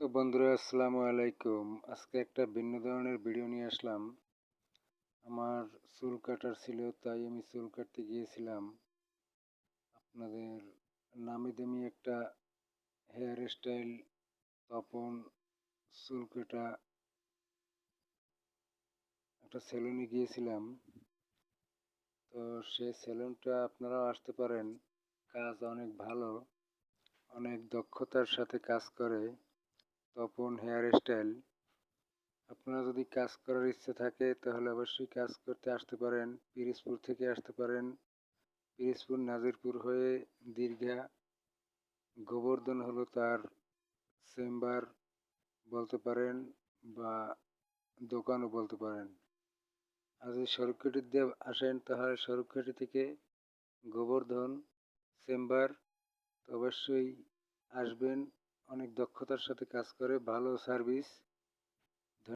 তো বন্ধুরা, আসসালামু আলাইকুম। আজকে একটা ভিন্ন ধরনের ভিডিও নিয়ে আসলাম। আমার চুল কাটার ছিল, তাই আমি চুল কাটতে গিয়েছিলাম। আপনাদের নামি দামি একটা হেয়ার স্টাইল তপন চুল কাটা একটা সেলুনে গিয়েছিলাম। তো সেই সেলুনটা আপনারাও আসতে পারেন। কাজ অনেক ভালো, অনেক দক্ষতার সাথে কাজ করে তপন হেয়ার স্টাইল। আপনারা যদি কাজ করার ইচ্ছে থাকে তাহলে অবশ্যই কাজ করতে আসতে পারেন। পিরোজপুর থেকে আসতে পারেন। পিরোজপুর নাজিরপুর হয়ে দীর্ঘা গোবর্ধন হলো তার চেম্বার বলতে পারেন, বা দোকানও বলতে পারেন। আর যদি সড়কঘাটি দিয়ে আসেন তাহলে সড়কঘাটি থেকে গোবর্ধন চেম্বার তো অবশ্যই আসবেন। অনেক দক্ষতার সাথে কাজ করে, ভালো সার্ভিস।